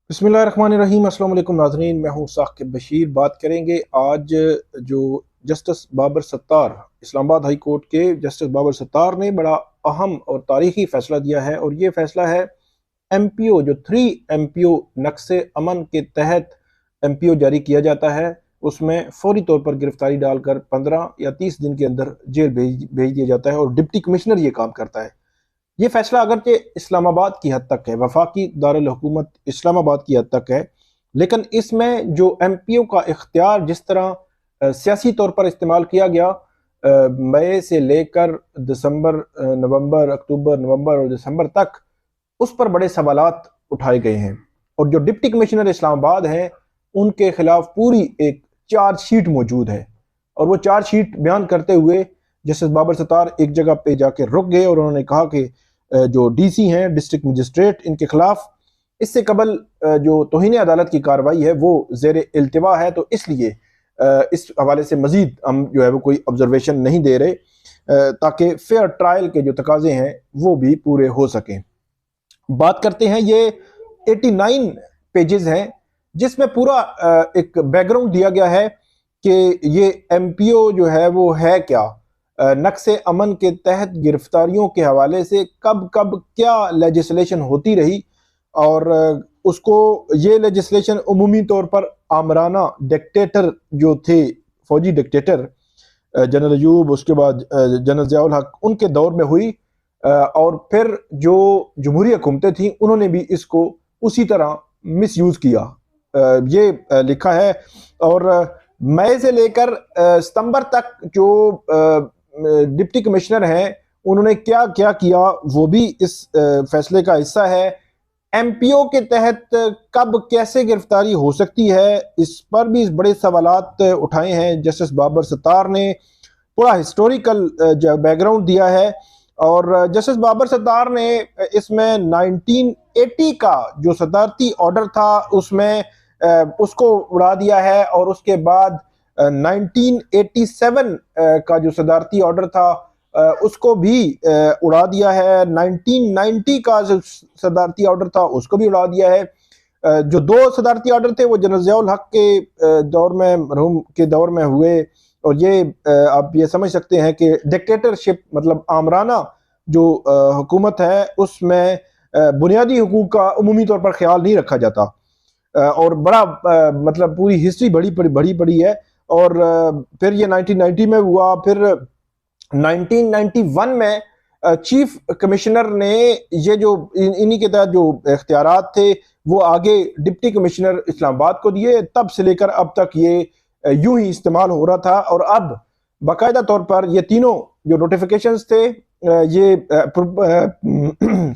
बिस्मिल्लाहिर्रहमानिर्रहीम। अस्सलाम वालेकुम नाज़रीन, मैं हूँ साकिब बशीर। बात करेंगे आज जो justice Babar Sattar, Islamabad high court के जस्टिस बाबर सत्तार ने बड़ा अहम और तारीखी फैसला दिया है। और ये फैसला है एमपीओ, जो 3 एमपीओ नक्शे अमन के तहत एमपीओ जारी किया जाता है, उसमें फौरी तौर पर गिरफ्तारी डालकर 15 या 30 दिन के अंदर जेल भेज दिया जाता है और डिप्टी कमिश्नर ये काम करता है। ये फैसला अगरचे इस्लामाबाद की हद तक है, वफाकी दारुल हुकूमत इस्लामाबाद की हद तक है, लेकिन इसमें जो एमपीओ का इख्तियार जिस तरह सियासी तौर पर इस्तेमाल किया गया, मई से लेकर दिसंबर, नवंबर, अक्टूबर, नवंबर और दिसंबर तक, उस पर बड़े सवालात उठाए गए हैं। और जो डिप्टी कमिश्नर इस्लामाबाद हैं, उनके खिलाफ पूरी एक चार्जशीट मौजूद है। और वो चार्जशीट बयान करते हुए जस्टिस बाबर सत्तार एक जगह पे जाके रुक गए और उन्होंने कहा कि जो डीसी हैं, डिस्ट्रिक्ट मजिस्ट्रेट, इनके खिलाफ इससे कबल जो तौहीन अदालत की कार्रवाई है वो जेर इल्तिवा है, तो इसलिए इस हवाले से मजीद हम जो है वो कोई ऑब्जर्वेशन नहीं दे रहे, ताकि फेयर ट्रायल के जो तकाजे हैं वो भी पूरे हो सकें। बात करते हैं, ये 89 पेजेस हैं जिसमें पूरा एक बैकग्राउंड दिया गया है कि ये एमपीओ जो है वो है क्या, नक्शे अमन के तहत गिरफ्तारियों के हवाले से कब कब क्या लेजिस्लेशन होती रही, और उसको ये लेजिस्लेशन उमूमी तौर पर आमराना डिक्टेटर जो थे, फौजी डिक्टेटर जनरल अयूब, उसके बाद जनरल ज़ियाउल हक, उनके दौर में हुई। और फिर जो जमहूरी हुकूमतें थीं उन्होंने भी इसको उसी तरह मिस यूज़ किया, ये लिखा है। और मई से लेकर सितंबर तक जो डिप्टी कमिश्नर हैं उन्होंने क्या क्या किया वो भी इस फैसले का हिस्सा है। एमपीओ के तहत कब कैसे गिरफ्तारी हो सकती है, इस पर भी बड़े सवालात उठाए हैं जस्टिस बाबर सत्तार ने। पूरा हिस्टोरिकल बैकग्राउंड दिया है। और जस्टिस बाबर सत्तार ने इसमें 1980 का जो सदारती ऑर्डर था उसमें उसको उड़ा दिया है, और उसके बाद 1987 का जो सदारती ऑर्डर था उसको भी उड़ा दिया है। 1990 का जो सदारती ऑर्डर था उसको भी उड़ा दिया है। जो दो सदारती ऑर्डर थे वो जनरल ज़ियाउल हक के दौर में, मरहूम के दौर में हुए। और ये आप ये समझ सकते हैं कि डिक्टेटरशिप मतलब आमराना जो हुकूमत है उसमें बुनियादी हुकूक का उमूमी तौर पर ख्याल नहीं रखा जाता। और बड़ा मतलब पूरी हिस्ट्री बड़ी बड़ी है। और फिर ये 1990 में हुआ। फिर 1991 में चीफ कमिश्नर ने ये जो इन्हीं के तहत जो इख्तियारात थे वो आगे डिप्टी कमिश्नर इस्लामाबाद को दिए। तब से लेकर अब तक ये यूं ही इस्तेमाल हो रहा था। और अब बाकायदा तौर पर ये तीनों जो नोटिफिकेशंस थे, ये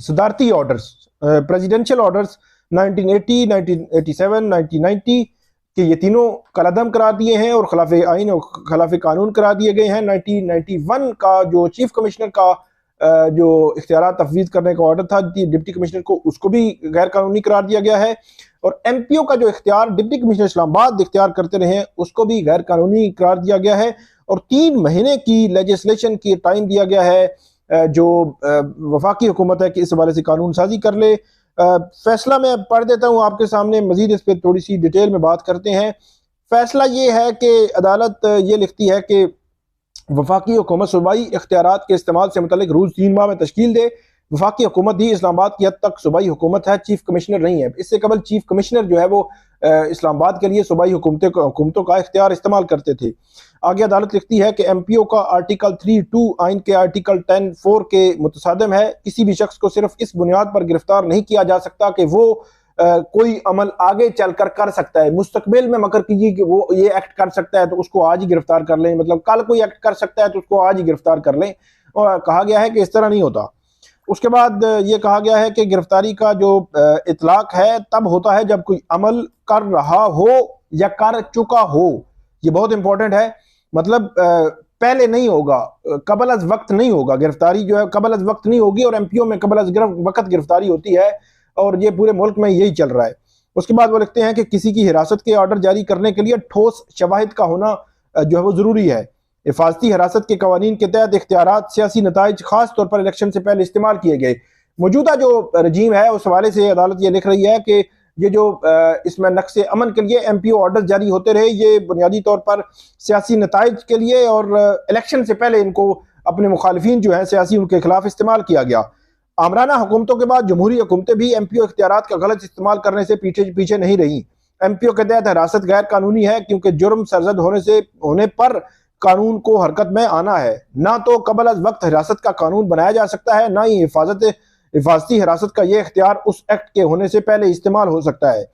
सदारती ऑर्डर्स, प्रेसिडेंशियल ऑर्डर्स 1980, 1987, 1990 कि ये तीनों कलअदम करा दिए हैं और खिलाफ आइन और खिलाफ कानून करा दिए गए हैं। 1991 का जो चीफ कमिश्नर का जो इख्तियार तफवीज़ करने का ऑर्डर था डिप्टी कमिश्नर को, उसको भी गैर कानूनी करार दिया गया है। और एमपीओ का जो इख्तियार डिप्टी कमिश्नर इस्लामाबाद इख्तियार करते रहे उसको भी गैर कानूनी करार दिया गया है। और 3 महीने की लेजिस्लेशन की टाइम दिया गया है जो वफाकी हुकूमत है कि इस हवाले से कानून साजी कर ले। फैसला मैं पढ़ देता हूँ आपके सामने, मजीद इस पर थोड़ी सी डिटेल में बात करते हैं। फैसला ये है कि अदालत ये लिखती है कि वफाकी हुकूमत सूबाई इख्तियारात के इस्तेमाल से मुतल्लिक रूल 3 माह में तश्कील दे। वफाकी हुकूमत ही इस्लामाबाद की हद तक सूबाई हुकूमत है, चीफ कमिश्नर नहीं है। इससे कबल चीफ कमिश्नर जो है वो इस्लामाबाद के लिए सूबाई हुकूमतों का इख्तियार इस्तेमाल करते थे। आगे अदालत लिखती है कि एमपीओ का आर्टिकल 3(2) आइन के आर्टिकल 10(4) के मुतसादिम है। किसी भी शख्स को सिर्फ इस बुनियाद पर गिरफ्तार नहीं किया जा सकता कि वो कोई अमल आगे चलकर कर सकता है, मुस्तकबिल में मकर कीजिए कि वो ये एक्ट कर सकता है तो उसको आज ही गिरफ्तार कर लें, मतलब कल कोई एक्ट कर सकता है तो उसको आज ही गिरफ्तार कर लें। और कहा गया है कि इस तरह नहीं होता। उसके बाद ये कहा गया है कि गिरफ्तारी का जो इतलाक है तब होता है जब कोई अमल कर रहा हो या कर चुका हो। ये बहुत इंपॉर्टेंट है, मतलब पहले नहीं होगा, कबल अज वक्त नहीं होगा। गिरफ्तारी जो है कबल अज वक्त नहीं होगी, और एमपीओ में कबल अज वक्त गिरफ्तारी होती है, और ये पूरे मुल्क में यही चल रहा है। उसके बाद वो लिखते हैं कि किसी की हिरासत के ऑर्डर जारी करने के लिए ठोस शवाहिद का होना जो है वो जरूरी है। हिफाजती हिरासत के कवानीन के तहत इख्तियारात सियासी नताइज खास तौर पर इलेक्शन से पहले इस्तेमाल किए गए। मौजूदा जो रजीम है उस हवाले से अदालत ये लिख रही है कि ये जो इसमें नक्शे अमन के लिए MPO ऑर्डर जारी होते रहे, ये बुनियादी तौर पर सियासी नताइज के लिए और इलेक्शन से पहले इनको अपने मुखालिफिन जो है सियासी, उनके खिलाफ इस्तेमाल किया गया। आमराना हुकूमतों के बाद जमहूरी हुकूमतें भी MPO इख्तियारात का गलत इस्तेमाल करने से पीछे नहीं रही। MPO के तहत हिरासत गैर कानूनी है क्योंकि जुर्म सरजद होने पर कानून को हरकत में आना है। ना तो कबल अज वक्त हिरासत का कानून बनाया जा सकता है, ना ही हिफाजती हिरासत का यह इख्तियार उस एक्ट के होने से पहले इस्तेमाल हो सकता है।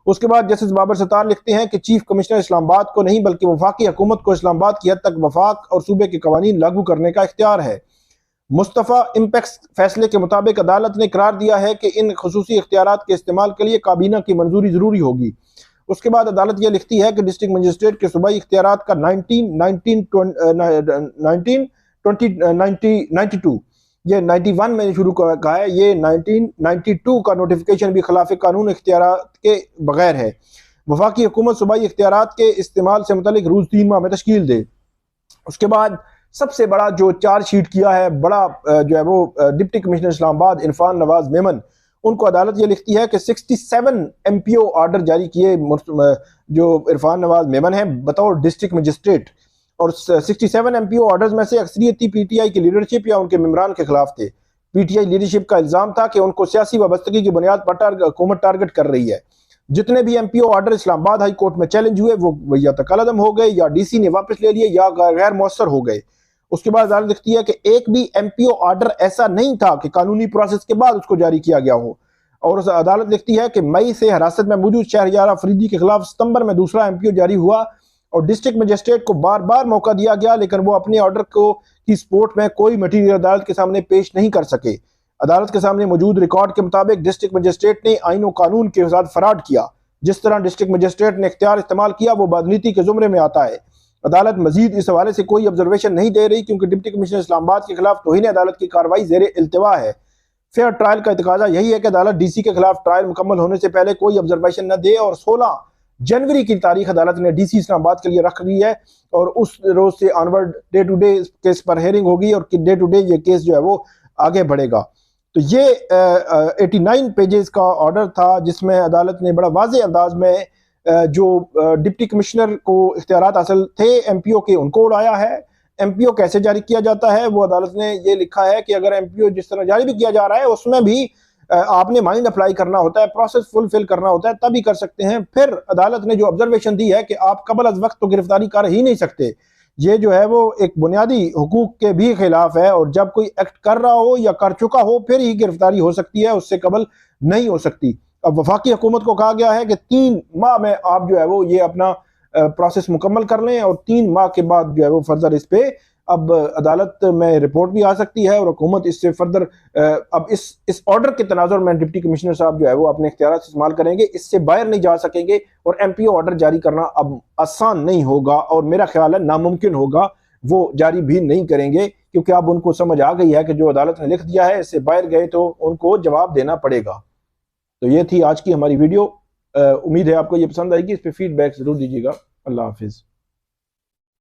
उसके बाद जस्टिस बाबर सत्तार लिखते हैं कि चीफ कमिश्नर इस्लामाबाद को नहीं बल्कि वफाकी हुकूमत को इस्लामाबाद की हद तक वफाक और सूबे के कवानीन लागू करने का इख्तियार है। मुस्तफ़ा इम्पैक्स फैसले के मुताबिक अदालत ने करार दिया है कि इन खसूसी इख्तियारात के इस्तेमाल के लिए काबीना की मंजूरी जरूरी होगी। उसके बाद अदालत यह लिखती है कि डिस्ट्रिक्ट मजिस्ट्रेट के सूबाई इख्तियारात का 1992 ये 91 में शुरू कहा है, ये 1992 का नोटिफिकेशन भी खिलाफ कानून इख्तियारात के बगैर है। वफाकी हुकूमत सूबाई इख्तियारात के इस्तेमाल से मुतालिक रूज 3 माह में तश्कील दे। उसके बाद सबसे बड़ा जो चार्जशीट किया है बड़ा जो है वो डिप्टी कमिश्नर इस्लामाबाद इरफान नवाज मेमन, उनको अदालत ये लिखती है कि 67 MPO ऑर्डर जारी किए जो इरफान नवाज मेमन है बतौर डिस्ट्रिक्ट मजिस्ट्रेट, और 67 MPO ऑर्डर्स में से अक्सरियती PTI की लीडरशिप या उनके मेम्बरान के खिलाफ थे। PTI लीडरशिप का इल्जाम था कि उनको सियासी वाबस्तगी की बुनियाद पर हुकूमत टारगेट कर रही है। जितने भी MPO order Islamabad high court में चैलेंज हुए वो या तकलदम हो गए या DC ने वापस ले लिए या गैर मौसर हो गए। उसके बाद अदालत लिखती है कि एक भी MPO ऑर्डर ऐसा नहीं था कि कानूनी प्रोसेस के बाद उसको जारी किया गया हो। और अदालत लिखती है कि मई से हिरासत में मौजूद शहरयार अफरीदी के खिलाफ सितंबर में दूसरा MPO जारी हुआ और डिस्ट्रिक्ट मजिस्ट्रेट को बार बार मौका दिया गया, लेकिन वो अपने ऑर्डर को की सपोर्ट में कोई मटीरियल अदालत के सामने पेश नहीं कर सके। अदालत के सामने मौजूद रिकॉर्ड के मुताबिक डिस्ट्रिक्ट मजिस्ट्रेट ने आइन और कानून के साथ फराड किया। जिस तरह डिस्ट्रिक्ट मजिस्ट्रेट ने इख्तियार इस्तेमाल किया वो बदनीति के जुमरे में आता है। अदालत मजीद इस हवाले से कोई ऑब्जर्वेशन नहीं दे रही क्योंकि डिप्टी कमिश्नर इस्लामाबाद के खिलाफ तौहीन अदालत की कार्रवाई ज़ेरे इल्तिवा है। फेयर ट्रायल का तकाजा यही है कि अदालत DC के खिलाफ ट्रायल मुकम्मल होने से पहले कोई ऑब्जर्वेशन न दे, और 16 जनवरी की तारीख अदालत ने DC इस्लामाबाद के लिए रख ली है और उस रोज से onward day to day case पर हेयरिंग होगी और डे टू डे ये केस जो है वो आगे बढ़ेगा। तो ये 89 पेजेस का ऑर्डर था जिसमें अदालत ने बड़ा वाज़ेह अंदाज में जो डिप्टी कमिश्नर को इख्तियारात हासिल थे MPO के उनको उड़ाया है। MPO कैसे जारी किया जाता है वो अदालत ने ये लिखा है कि अगर MPO जिस तरह जारी भी किया जा रहा है उसमें भी आपने माइंड अप्लाई करना होता है, प्रोसेस फुलफिल करना होता है, तभी कर सकते हैं। फिर अदालत ने जो ऑब्जर्वेशन दी है कि आप कबल अज वक्त तो गिरफ्तारी कर ही नहीं सकते, ये जो है वो एक बुनियादी हुकूक के भी खिलाफ है, और जब कोई एक्ट कर रहा हो या कर चुका हो फिर ही गिरफ्तारी हो सकती है, उससे कबल नहीं हो सकती। अब वफाकी हुकूमत को कहा गया है कि 3 माह में आप जो है वो ये अपना प्रोसेस मुकम्मल कर लें और 3 माह के बाद जो है वो फर्दर इस पे अब अदालत में रिपोर्ट भी आ सकती है और हुकूमत इससे फर्दर अब इस ऑर्डर के तनाजुर में डिप्टी कमिश्नर साहब जो है वो अपने इख्तियार इस्तेमाल करेंगे, इससे बाहर नहीं जा सकेंगे और MPO ऑर्डर जारी करना अब आसान नहीं होगा और मेरा ख्याल है नामुमकिन होगा, वो जारी भी नहीं करेंगे क्योंकि अब उनको समझ आ गई है कि जो अदालत ने लिख दिया है इससे बाहर गए तो उनको जवाब देना पड़ेगा। तो ये थी आज की हमारी वीडियो। उम्मीद है आपको ये पसंद आएगी। इस पर फीडबैक जरूर दीजिएगा। अल्लाह हाफिज़।